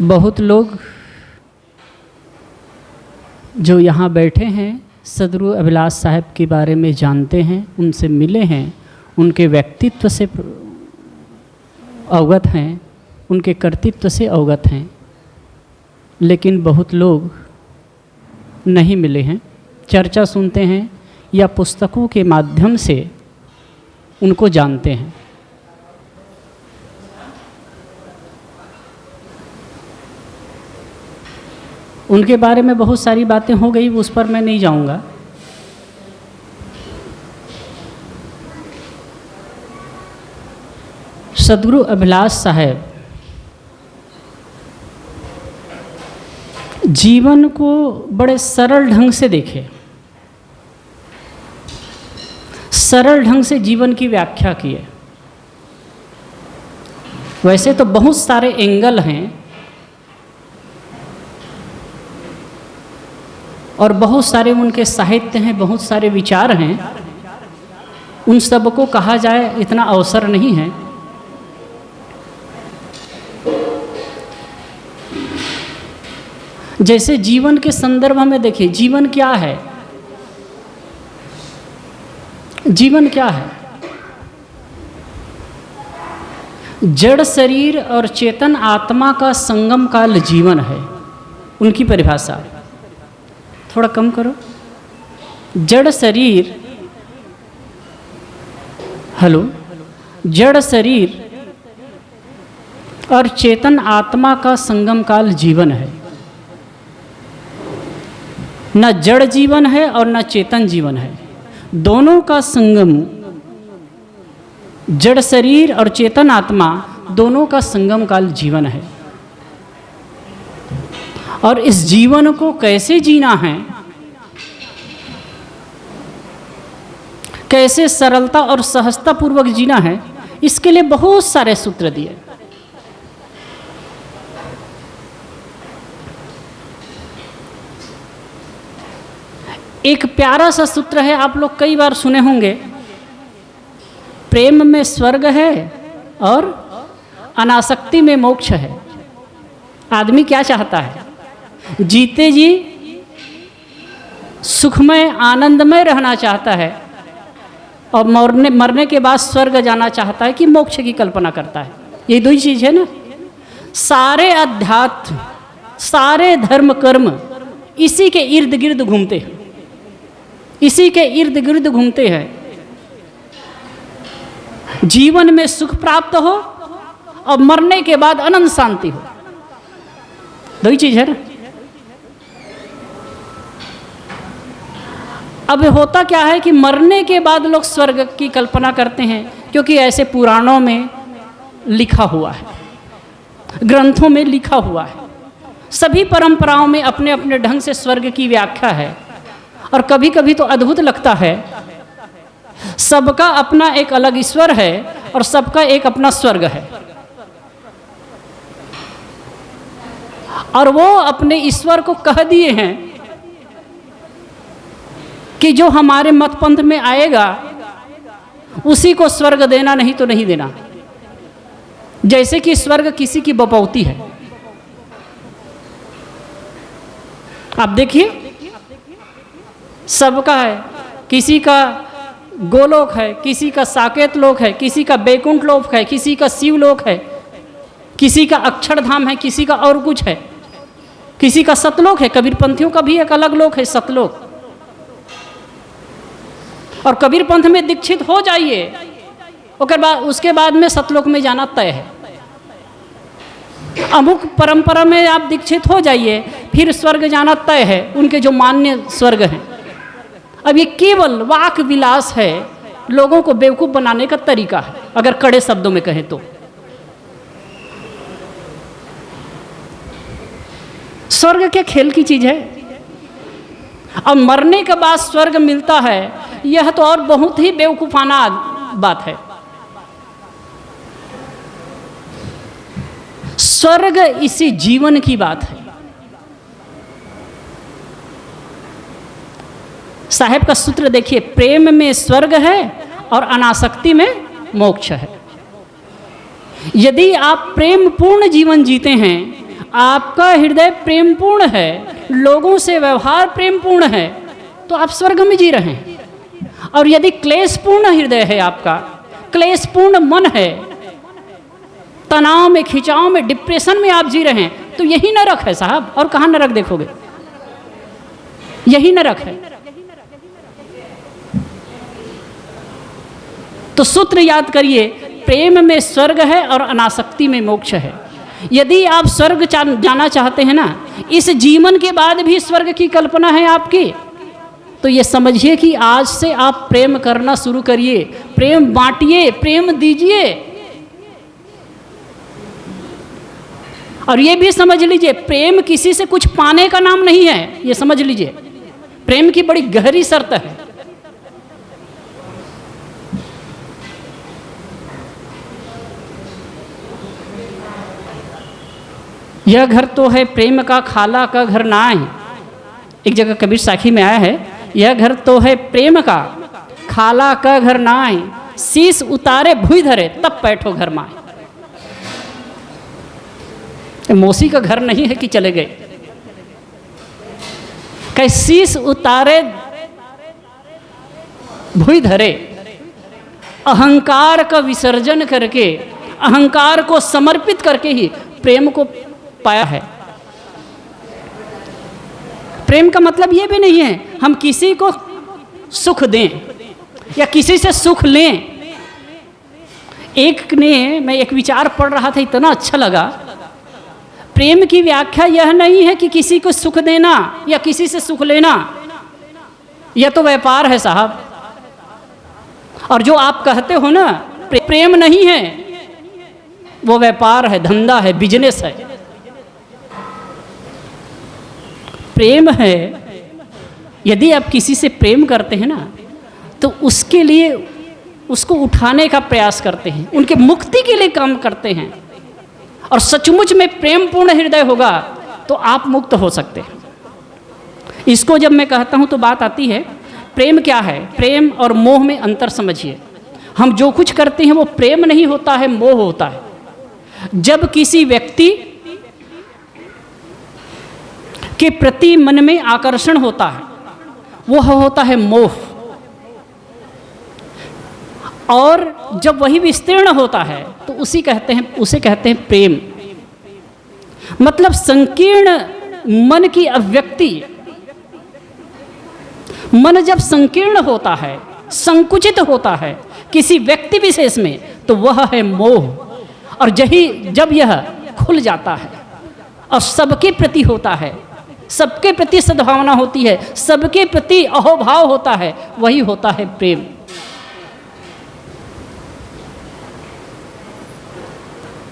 बहुत लोग जो यहाँ बैठे हैं सदगुरु अभिलाष साहब के बारे में जानते हैं, उनसे मिले हैं, उनके व्यक्तित्व से अवगत हैं, उनके कर्तृत्व से अवगत हैं, लेकिन बहुत लोग नहीं मिले हैं। चर्चा सुनते हैं या पुस्तकों के माध्यम से उनको जानते हैं। उनके बारे में बहुत सारी बातें हो गई, उस पर मैं नहीं जाऊंगा। सदगुरु अभिलाष साहब जीवन को बड़े सरल ढंग से देखे, सरल ढंग से जीवन की व्याख्या किए। वैसे तो बहुत सारे एंगल हैं और बहुत सारे उनके साहित्य हैं, बहुत सारे विचार हैं, उन सब को कहा जाए इतना अवसर नहीं है। जैसे जीवन के संदर्भ में देखिए, जीवन क्या है? जीवन क्या है? जड़ शरीर और चेतन आत्मा का संगम काल जीवन है, उनकी परिभाषा। थोड़ा कम करो। जड़ शरीर, हेलो, जड़ शरीर और चेतन आत्मा का संगम काल जीवन है। न जड़ जीवन है और न चेतन जीवन है, दोनों का संगम, जड़ शरीर और चेतन आत्मा दोनों का संगम काल जीवन है। और इस जीवन को कैसे जीना है, कैसे सरलता और सहजता पूर्वक जीना है, इसके लिए बहुत सारे सूत्र दिए। एक प्यारा सा सूत्र है, आप लोग कई बार सुने होंगे, प्रेम में स्वर्ग है और अनासक्ति में मोक्ष है। आदमी क्या चाहता है? जीते जी सुखमय आनंदमय रहना चाहता है और मरने के बाद स्वर्ग जाना चाहता है कि मोक्ष की कल्पना करता है। ये दो ही चीज़ है ना। सारे अध्यात्म, सारे धर्म कर्म इसी के इर्द गिर्द घूमते हैं, इसी के इर्द गिर्द घूमते हैं। जीवन में सुख प्राप्त हो और मरने के बाद अनंत शांति हो, दो ही चीज है ना। अब होता क्या है कि मरने के बाद लोग स्वर्ग की कल्पना करते हैं, क्योंकि ऐसे पुराणों में लिखा हुआ है, ग्रंथों में लिखा हुआ है। सभी परंपराओं में अपने अपने ढंग से स्वर्ग की व्याख्या है। और कभी कभी तो अद्भुत लगता है, सबका अपना एक अलग ईश्वर है और सबका एक अपना स्वर्ग है। और वो अपने ईश्वर को कह दिए हैं कि जो हमारे मत पंथ में आएगा उसी को स्वर्ग देना, नहीं तो नहीं देना। जैसे कि स्वर्ग किसी की बपौती है। आप देखिए, सबका है, किसी का गोलोक है, किसी का साकेत लोक है, किसी का बैकुंठ लोक है, किसी का शिव लोक है, किसी का अक्षरधाम है, किसी का और कुछ है, किसी का सतलोक है। कबीरपंथियों का भी एक अलग लोक है, सतलोक। और कबीर पंथ में दीक्षित हो जाइए, उसके बाद में सतलोक में जाना तय है। अमुक परंपरा में आप दीक्षित हो जाइए, फिर स्वर्ग जाना तय है, उनके जो मान्य स्वर्ग हैं। अब ये केवल वाक विलास है, लोगों को बेवकूफ़ बनाने का तरीका है, अगर कड़े शब्दों में कहें तो। स्वर्ग क्या खेल की चीज़ है? अब मरने के बाद स्वर्ग मिलता है, यह तो और बहुत ही बेवकूफ़ाना बात है। स्वर्ग इसी जीवन की बात है। साहेब का सूत्र देखिए, प्रेम में स्वर्ग है और अनासक्ति में मोक्ष है। यदि आप प्रेम पूर्ण जीवन जीते हैं आपका हृदय प्रेमपूर्ण है, लोगों से व्यवहार प्रेमपूर्ण है, तो आप स्वर्ग में जी रहे हैं। और यदि क्लेशपूर्ण हृदय है आपका, क्लेशपूर्ण मन है, तनाव में, खिंचाव में, डिप्रेशन में आप जी रहे हैं, तो यही नरक है साहब। और कहाँ नरक देखोगे? यही नरक है। तो सूत्र याद करिए, प्रेम में स्वर्ग है और अनासक्ति में मोक्ष है। यदि आप स्वर्ग जाना चाहते हैं ना, इस जीवन के बाद भी स्वर्ग की कल्पना है आपकी, तो ये समझिए कि आज से आप प्रेम करना शुरू करिए, प्रेम बांटिए, प्रेम दीजिए। और ये भी समझ लीजिए, प्रेम किसी से कुछ पाने का नाम नहीं है, ये समझ लीजिए। प्रेम की बड़ी गहरी शर्त है। यह घर तो है प्रेम का, खाला का घर ना है। एक जगह कबीर साखी में आया है, यह घर तो है प्रेम का, खाला का घर ना है, शीश उतारे भुई धरे तब बैठो घर माए। मौसी का घर नहीं है कि चले गए, कहीं शीश उतारे भुई धरे, अहंकार का विसर्जन करके, अहंकार को समर्पित करके ही प्रेम को पाया है। प्रेम का मतलब ये भी नहीं है हम किसी को सुख दें या किसी से सुख लें। मैं एक विचार पढ़ रहा था, इतना अच्छा लगा। प्रेम की व्याख्या यह नहीं है कि किसी को सुख देना या किसी से सुख लेना, यह तो व्यापार है साहब। और जो आप कहते हो ना प्रेम नहीं है, वो व्यापार है, धंधा है, बिजनेस है। प्रेम है, यदि आप किसी से प्रेम करते हैं ना, तो उसके लिए उसको उठाने का प्रयास करते हैं, उनके मुक्ति के लिए काम करते हैं। और सचमुच में प्रेम पूर्ण हृदय होगा तो आप मुक्त हो सकते हैं। इसको जब मैं कहता हूं तो बात आती है, प्रेम क्या है? प्रेम और मोह में अंतर समझिए। हम जो कुछ करते हैं वो प्रेम नहीं होता है, मोह होता है। जब किसी व्यक्ति के प्रति मन में आकर्षण होता है, वह होता है मोह। और जब वही विस्तीर्ण होता है तो उसे कहते हैं प्रेम। मतलब संकीर्ण मन की अभिव्यक्ति। मन जब संकीर्ण होता है, संकुचित होता है किसी व्यक्ति विशेष में, तो वह है मोह। और जब यह खुल जाता है और सबके प्रति होता है, सबके प्रति सद्भावना होती है, सबके प्रति अहोभाव होता है, वही होता है प्रेम।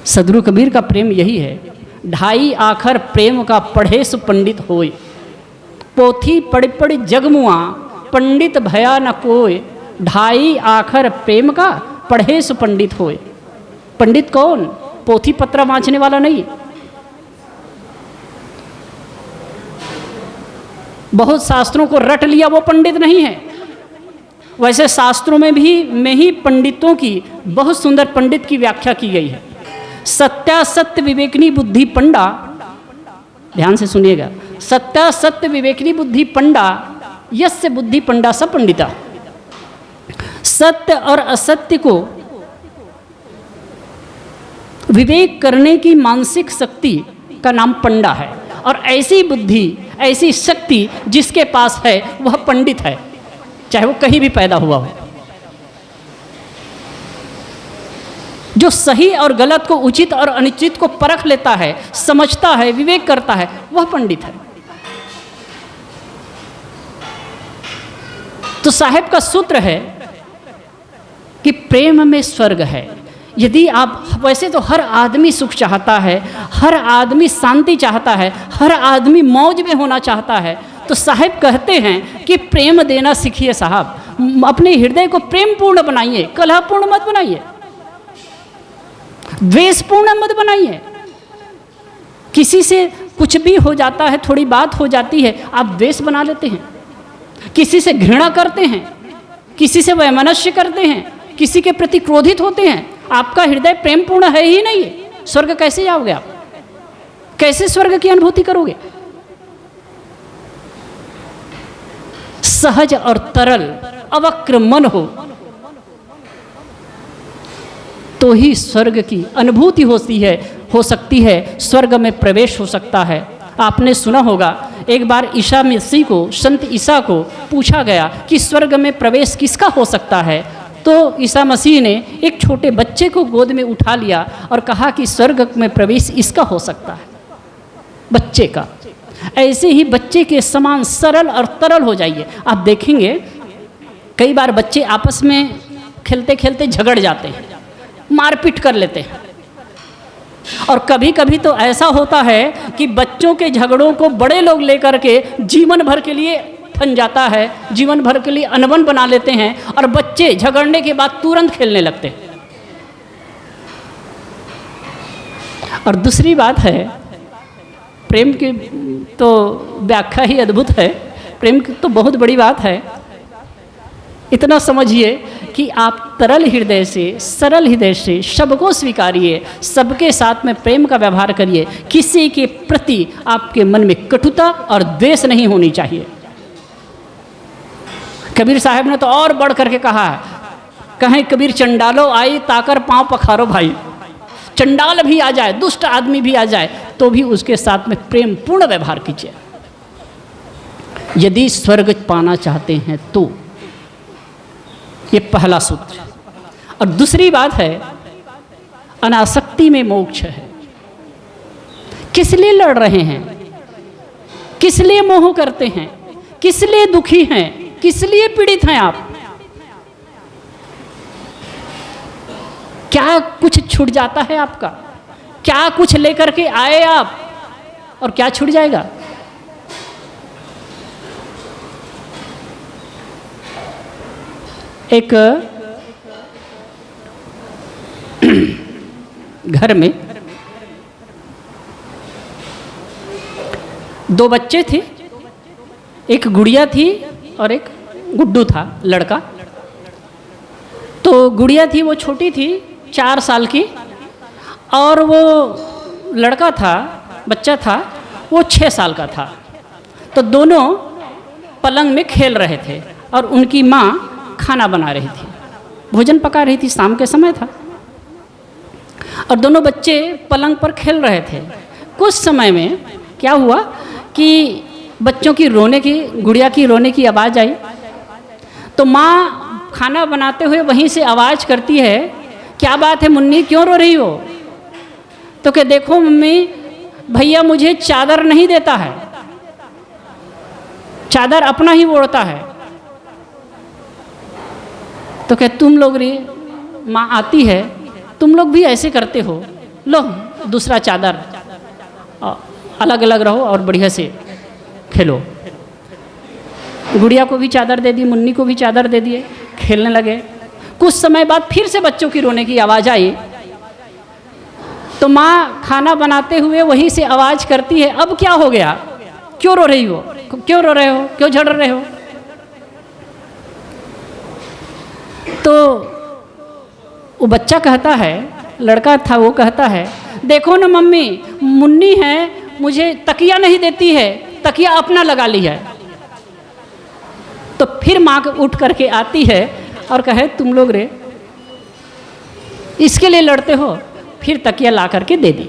सदगुरु कबीर का प्रेम यही है। ढाई आखर प्रेम का पढ़े सु पंडित होय, पोथी पढ़ पढ़ जगमुआ पंडित भया न कोय। ढाई आखर प्रेम का पढ़े सु पंडित होय। पंडित कौन? पोथी पत्र वाँचने वाला नहीं। बहुत शास्त्रों को रट लिया वो पंडित नहीं है। वैसे शास्त्रों में ही पंडितों की बहुत सुंदर पंडित की व्याख्या की गई है। सत्यासत्य विवेकनी बुद्धि पंडा, ध्यान से सुनिएगा, सत्यासत्य विवेकनी बुद्धि पंडा, यस्य बुद्धि पंडा स पंडिता। सत्य और असत्य को विवेक करने की मानसिक शक्ति का नाम पंडा है। और ऐसी बुद्धि, ऐसी शक्ति जिसके पास है वह पंडित है, चाहे वो कहीं भी पैदा हुआ हो। जो सही और गलत को, उचित और अनुचित को परख लेता है, समझता है, विवेक करता है, वह पंडित है। तो साहेब का सूत्र है कि प्रेम में स्वर्ग है। यदि आप, वैसे तो हर आदमी सुख चाहता है, हर आदमी शांति चाहता है, हर आदमी मौज में होना चाहता है, तो साहेब कहते हैं कि प्रेम देना सीखिए साहब। अपने हृदय को प्रेमपूर्ण बनाइए, कलहपूर्ण मत बनाइए, द्वेषपूर्ण मत बनाइए। किसी से कुछ भी हो जाता है, थोड़ी बात हो जाती है, आप द्वेष बना लेते हैं, किसी से घृणा करते हैं, किसी से वैमनस्य करते हैं, किसी के प्रति क्रोधित होते हैं। आपका हृदय प्रेमपूर्ण है ही नहीं, स्वर्ग कैसे जाओगे आप? कैसे स्वर्ग की अनुभूति करोगे? सहज और तरल अवक्र मन हो तो ही स्वर्ग की अनुभूति हो सकती है, स्वर्ग में प्रवेश हो सकता है। आपने सुना होगा एक बार ईसा मसीह को, संत ईसा को पूछा गया कि स्वर्ग में प्रवेश किसका हो सकता है, तो ईसा मसीह ने एक छोटे बच्चे को गोद में उठा लिया और कहा कि स्वर्ग में प्रवेश इसका हो सकता है, बच्चे का। ऐसे ही बच्चे के समान सरल और तरल हो जाइए। आप देखेंगे कई बार बच्चे आपस में खेलते खेलते झगड़ जाते हैं, मारपीट कर लेते हैं, और कभी कभी तो ऐसा होता है कि बच्चों के झगड़ों को बड़े लोग लेकर के जीवन भर के लिए फन जाता है, जीवन भर के लिए अनबन बना लेते हैं, और बच्चे झगड़ने के बाद तुरंत खेलने लगते हैं। और दूसरी बात है, प्रेम की तो व्याख्या ही अद्भुत है। प्रेम की तो बहुत बड़ी बात है। इतना समझिए कि आप तरल हृदय से, सरल हृदय से सबको स्वीकारिए, सबके साथ में प्रेम का व्यवहार करिए। किसी के प्रति आपके मन में कटुता और द्वेष नहीं होनी चाहिए। कबीर साहब ने तो और बढ़ करके कहा है, कहें कबीर चंडालो आई ताकर पांव पखारो भाई। चंडाल भी आ जाए, दुष्ट आदमी भी आ जाए, तो भी उसके साथ में प्रेम पूर्ण व्यवहार कीजिए, यदि स्वर्ग पाना चाहते हैं तो। ये पहला सूत्र। और दूसरी बात है, अनासक्ति में मोक्ष है। किस लिए लड़ रहे हैं, किस लिए मोह करते हैं, किस लिए दुखी हैं, किस लिए पीड़ित हैं आप? क्या कुछ छूट जाता है आपका? क्या कुछ लेकर के आए आप और क्या छूट जाएगा? एक घर में दो बच्चे थे, एक गुड़िया थी और एक गुड्डू था, लड़का। तो गुड़िया थी वो छोटी थी, 4 साल की, और वो लड़का था, बच्चा था, वो 6 साल का था। तो दोनों पलंग में खेल रहे थे और उनकी माँ खाना बना रही थी, भोजन पका रही थी, शाम के समय था, और दोनों बच्चे पलंग पर खेल रहे थे। कुछ समय में क्या हुआ कि बच्चों की रोने की, गुड़िया की रोने की आवाज़ आई। तो माँ खाना बनाते हुए वहीं से आवाज़ करती है, क्या बात है मुन्नी, क्यों रो रही हो? तो क्या देखो मम्मी, भैया मुझे चादर नहीं देता है, चादर अपना ही ओढ़ता है। तो क्या तुम लोग रे, माँ आती है, तुम लोग भी ऐसे करते हो, लो दूसरा चादर, अलग अलग रहो और बढ़िया से खेलो। गुड़िया को भी चादर दे दी, मुन्नी को भी चादर दे दिए, खेलने लगे। कुछ समय बाद फिर से बच्चों की रोने की आवाज़ आई। तो माँ खाना बनाते हुए वहीं से आवाज़ करती है, अब क्या हो गया, क्यों रो रही हो, क्यों रो रहे हो, क्यों झड़ रहे हो? तो वो बच्चा कहता है, लड़का था, वो कहता है, देखो ना मम्मी, मुन्नी है मुझे तकिया नहीं देती है, तकिया अपना लगा ली है। तो फिर माँ उठ करके आती है और कहे, तुम लोग रे इसके लिए लड़ते हो, फिर तकिया ला करके दे दी,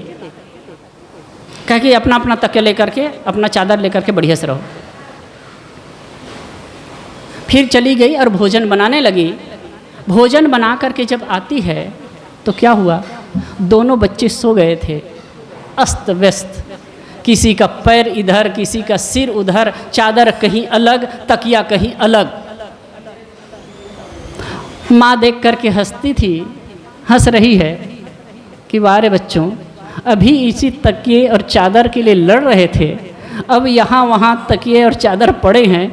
कह कि अपना अपना तकिया लेकर के, अपना चादर लेकर के बढ़िया से रहो। फिर चली गई और भोजन बनाने लगी। भोजन बना करके जब आती है तो क्या हुआ, दोनों बच्चे सो गए थे अस्त व्यस्त, किसी का पैर इधर, किसी का सिर उधर, चादर कहीं अलग, तकिया कहीं अलग। माँ देख करके हंसती थी, हंस रही है कि वारे बच्चों, अभी इसी तकिए और चादर के लिए लड़ रहे थे, अब यहाँ वहाँ तकिए और चादर पड़े हैं,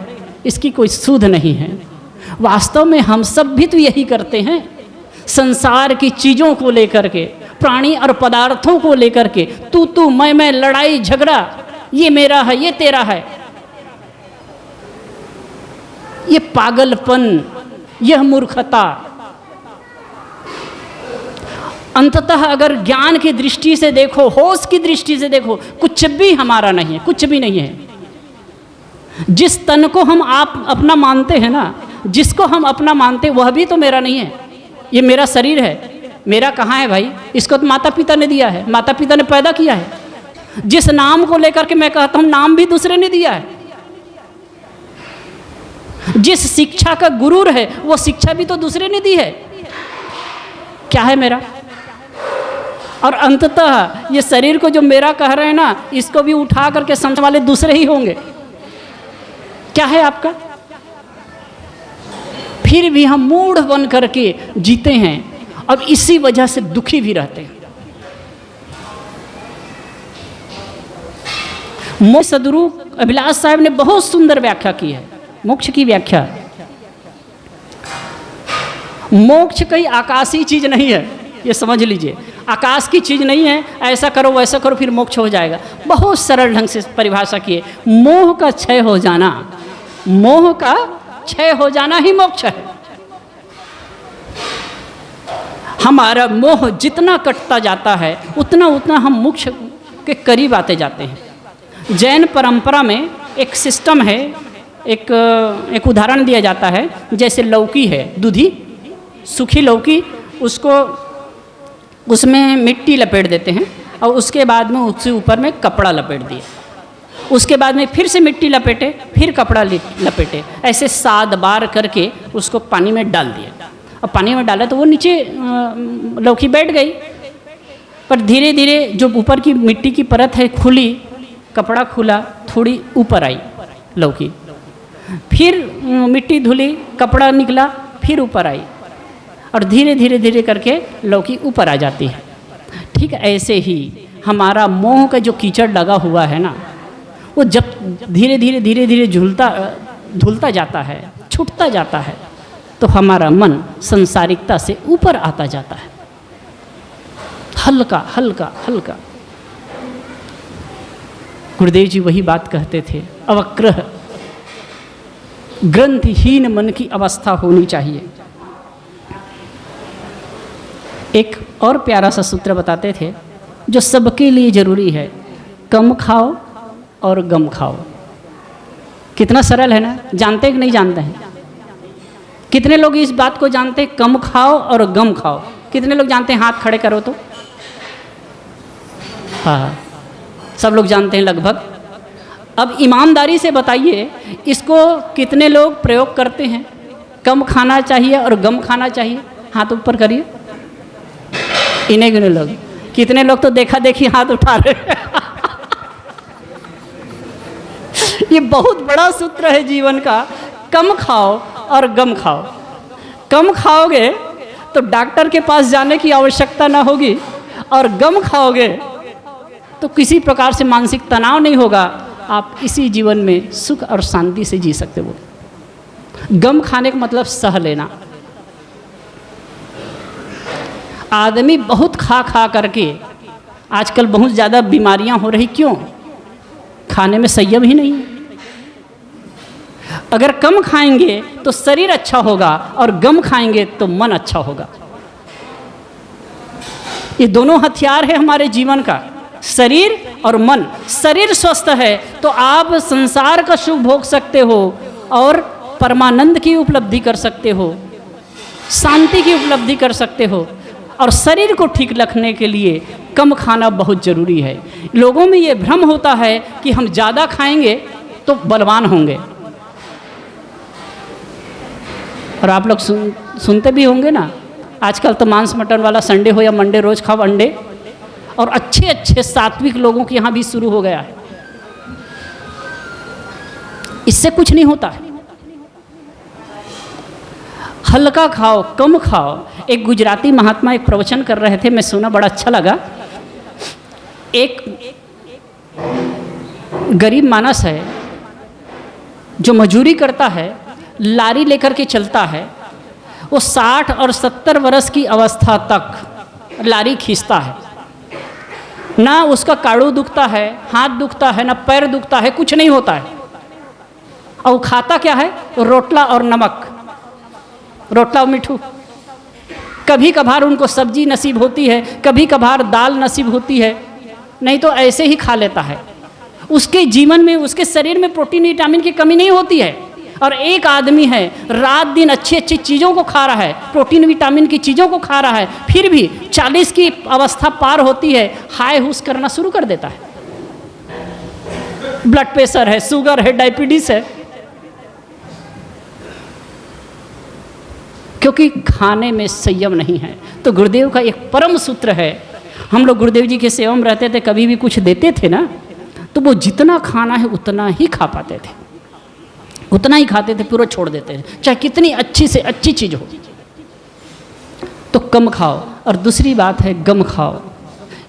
इसकी कोई सूध नहीं है। वास्तव में हम सब भी तो यही करते हैं, संसार की चीज़ों को लेकर के, प्राणी और पदार्थों को लेकर के तू मैं, लड़ाई झगड़ा, ये मेरा है, ये तेरा है। ये पागलपन, यह मूर्खता। अंततः अगर ज्ञान की दृष्टि से देखो, होश की दृष्टि से देखो, कुछ भी हमारा नहीं है, कुछ भी नहीं है। जिस तन को हम आप अपना मानते हैं ना, जिसको हम अपना मानते वह भी तो मेरा नहीं है। ये मेरा शरीर है, मेरा कहाँ है भाई? इसको तो माता पिता ने दिया है, माता पिता ने पैदा किया है। जिस नाम को लेकर के मैं कहता हूँ, नाम भी दूसरे ने दिया है। जिस शिक्षा का गुरु है वो शिक्षा भी तो दूसरे ने दी है। क्या है मेरा? और अंततः ये शरीर को जो मेरा कह रहे हैं ना, इसको भी उठा करके समझने वाले दूसरे ही होंगे। क्या है आपका? फिर भी हम मूढ़ बन करके जीते हैं और इसी वजह से दुखी भी रहते हैं। मोक्ष सदगुरु अभिलाष साहब ने बहुत सुंदर व्याख्या की है। मोक्ष की व्याख्या, मोक्ष कोई आकाशीय चीज नहीं है, ये समझ लीजिए। आकाश की चीज नहीं है, ऐसा करो वैसा करो फिर मोक्ष हो जाएगा। बहुत सरल ढंग से परिभाषा की है, मोह का क्षय हो जाना, मोह का क्षय हो जाना ही मोक्ष है। हमारा मोह जितना कटता जाता है उतना उतना हम मोक्ष के करीब आते जाते हैं। जैन परंपरा में एक सिस्टम है, एक उदाहरण दिया जाता है। जैसे लौकी है, दूधी सूखी लौकी, उसको उसमें मिट्टी लपेट देते हैं और उसके बाद में उसके ऊपर में कपड़ा लपेट दिए, उसके बाद में फिर से मिट्टी लपेटे, फिर कपड़ा लपेटे, ऐसे 7 बार करके उसको पानी में डाल दिया। और पानी में डाला तो वो नीचे लौकी बैठ गई, पर धीरे धीरे जो ऊपर की मिट्टी की परत है खुली, कपड़ा खुला, थोड़ी ऊपर आई लौकी, फिर मिट्टी धुली, कपड़ा निकला, फिर ऊपर आई और धीरे धीरे धीरे करके लौकी ऊपर आ जाती है। ठीक ऐसे ही हमारा मोह का जो कीचड़ लगा हुआ है ना, वो जब धीरे धीरे धीरे धीरे धुलता जाता है, छूटता जाता है, तो हमारा मन संसारिकता से ऊपर आता जाता है, हल्का हल्का हल्का। गुरुदेव जी वही बात कहते थे, अवक्रह ग्रंथहीन मन की अवस्था होनी चाहिए। एक और प्यारा सा सूत्र बताते थे जो सबके लिए जरूरी है, कम खाओ और गम खाओ। कितना सरल है ना, जानते हैं कि नहीं जानते हैं? कितने लोग इस बात को जानते हैं, कम खाओ और गम खाओ? कितने लोग जानते हैं? हाथ खड़े करो तो। हाँ, सब लोग जानते हैं लगभग। अब ईमानदारी से बताइए, इसको कितने लोग प्रयोग करते हैं? कम खाना चाहिए और गम खाना चाहिए, हाथ ऊपर करिए। इन्हें गिने लोग, कितने लोग तो देखा देखी हाथ उठा रहे हैं। ये बहुत बड़ा सूत्र है जीवन का, कम खाओ और गम खाओ। कम खाओगे तो डॉक्टर के पास जाने की आवश्यकता ना होगी, और गम खाओगे तो किसी प्रकार से मानसिक तनाव नहीं होगा, आप इसी जीवन में सुख और शांति से जी सकते हो। गम खाने का मतलब सह लेना। आदमी बहुत खा खा करके आजकल बहुत ज़्यादा बीमारियां हो रही, क्यों? खाने में संयम ही नहीं है। अगर कम खाएंगे तो शरीर अच्छा होगा और गम खाएंगे तो मन अच्छा होगा। ये दोनों हथियार है हमारे जीवन का, शरीर और मन। शरीर स्वस्थ है तो आप संसार का सुख भोग सकते हो और परमानंद की उपलब्धि कर सकते हो, शांति की उपलब्धि कर सकते हो। और शरीर को ठीक रखने के लिए कम खाना बहुत ज़रूरी है। लोगों में ये भ्रम होता है कि हम ज़्यादा खाएंगे तो बलवान होंगे, और आप लोग सुनते भी होंगे ना, आजकल तो मांस मटन वाला संडे हो या मंडे रोज खाओ अंडे, और अच्छे अच्छे सात्विक लोगों के यहाँ भी शुरू हो गया है। इससे कुछ नहीं होता है। हल्का खाओ, कम खाओ। एक गुजराती महात्मा एक प्रवचन कर रहे थे, मैं सुना, बड़ा अच्छा लगा। एक गरीब मानस है जो मजदूरी करता है, लारी लेकर के चलता है, वो 60 और 70 वर्ष की अवस्था तक लारी खींचता है। ना उसका काड़ू दुखता है, हाथ दुखता है, ना पैर दुखता है, कुछ नहीं होता है। और खाता क्या है? रोटला और नमक, रोटला और मिठू। कभी कभार उनको सब्जी नसीब होती है, कभी कभार दाल नसीब होती है, नहीं तो ऐसे ही खा लेता है। उसके जीवन में, उसके शरीर में प्रोटीन विटामिन की कमी नहीं होती है। और एक आदमी है रात दिन अच्छी अच्छी चीज़ों को खा रहा है, प्रोटीन विटामिन की चीज़ों को खा रहा है, फिर भी 40 की अवस्था पार होती है, हाय हुस करना शुरू कर देता है। ब्लड प्रेशर है, शुगर है, डायबिटीज है, क्योंकि खाने में संयम नहीं है। तो गुरुदेव का एक परम सूत्र है, हम लोग गुरुदेव जी के सेवा में रहते थे, कभी भी कुछ देते थे ना, तो वो जितना खाना है उतना ही खा पाते थे, उतना ही खाते थे, पूरा छोड़ देते थे, चाहे कितनी अच्छी से अच्छी चीज़ हो। तो कम खाओ। और दूसरी बात है गम खाओ।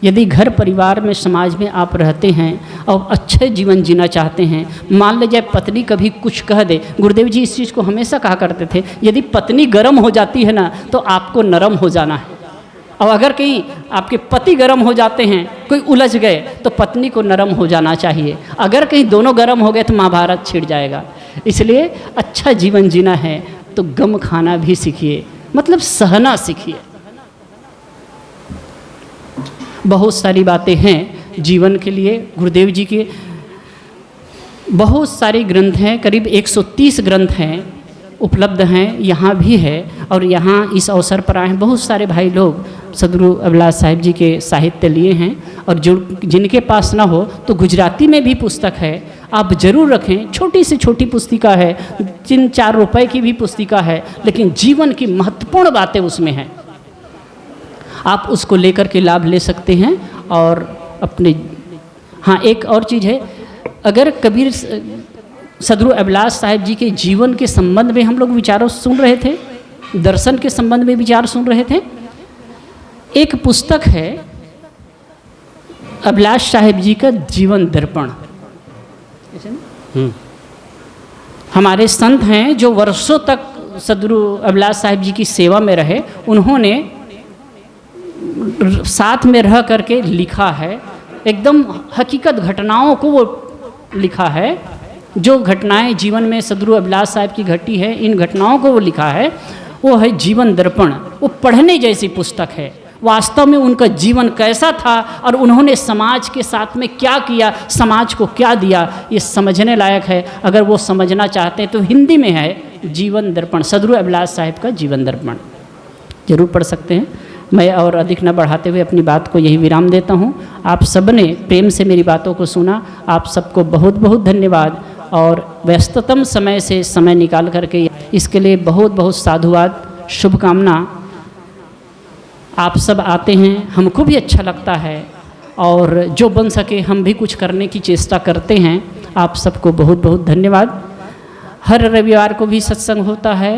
यदि घर परिवार में, समाज में आप रहते हैं और अच्छे जीवन जीना चाहते हैं, मान लीजिए पत्नी कभी कुछ कह दे, गुरुदेव जी इस चीज़ को हमेशा कहा करते थे, यदि पत्नी गर्म हो जाती है ना तो आपको नरम हो जाना है। और अगर कहीं आपके पति गर्म हो जाते हैं, कोई उलझ गए, तो पत्नी को नरम हो जाना चाहिए। अगर कहीं दोनों गर्म हो गए तो महाभारत छिड़ जाएगा। इसलिए अच्छा जीवन जीना है तो गम खाना भी सीखिए, मतलब सहना सीखिए। बहुत सारी बातें हैं जीवन के लिए। गुरुदेव जी के बहुत सारे ग्रंथ हैं, करीब 130 ग्रंथ हैं, उपलब्ध हैं, यहाँ भी है। और यहाँ इस अवसर पर आए हैं बहुत सारे भाई लोग, सदगुरु अभिलाष साहिब जी के साहित्य लिए हैं। और जो जिनके पास ना हो तो गुजराती में भी पुस्तक है, आप ज़रूर रखें। छोटी से छोटी पुस्तिका है, 3-4 रुपए की भी पुस्तिका है, लेकिन जीवन की महत्वपूर्ण बातें उसमें हैं। आप उसको लेकर के लाभ ले सकते हैं। और अपने, हाँ एक और चीज़ है, अगर कबीर सदगुरु अभिलाष साहिब जी के जीवन के संबंध में हम लोग विचारों सुन रहे थे, दर्शन के संबंध में विचार सुन रहे थे, एक पुस्तक है अभिलाष साहिब जी का जीवन दर्पण। हमारे संत हैं जो वर्षों तक सदगुरु अभिलाष साहिब जी की सेवा में रहे, उन्होंने साथ में रह करके लिखा है, एकदम हकीकत घटनाओं को वो लिखा है। जो घटनाएं जीवन में सदगुरु अभिलाष साहिब की घटी है, इन घटनाओं को वो लिखा है, वो है जीवन दर्पण। वो पढ़ने जैसी पुस्तक है। वास्तव में उनका जीवन कैसा था और उन्होंने समाज के साथ में क्या किया, समाज को क्या दिया, ये समझने लायक है। अगर वो समझना चाहते हैं तो हिंदी में है जीवन दर्पण, सदगुरु अभिलाष साहिब का जीवन दर्पण, जरूर पढ़ सकते हैं। मैं और अधिक न बढ़ाते हुए अपनी बात को यही विराम देता हूँ। आप सब ने प्रेम से मेरी बातों को सुना, आप सबको बहुत बहुत धन्यवाद। और व्यस्ततम समय से समय निकाल करके इसके लिए बहुत बहुत साधुवाद, शुभकामना। आप सब आते हैं, हमको भी अच्छा लगता है, और जो बन सके हम भी कुछ करने की चेष्टा करते हैं। आप सबको बहुत बहुत धन्यवाद। हर रविवार को भी सत्संग होता है।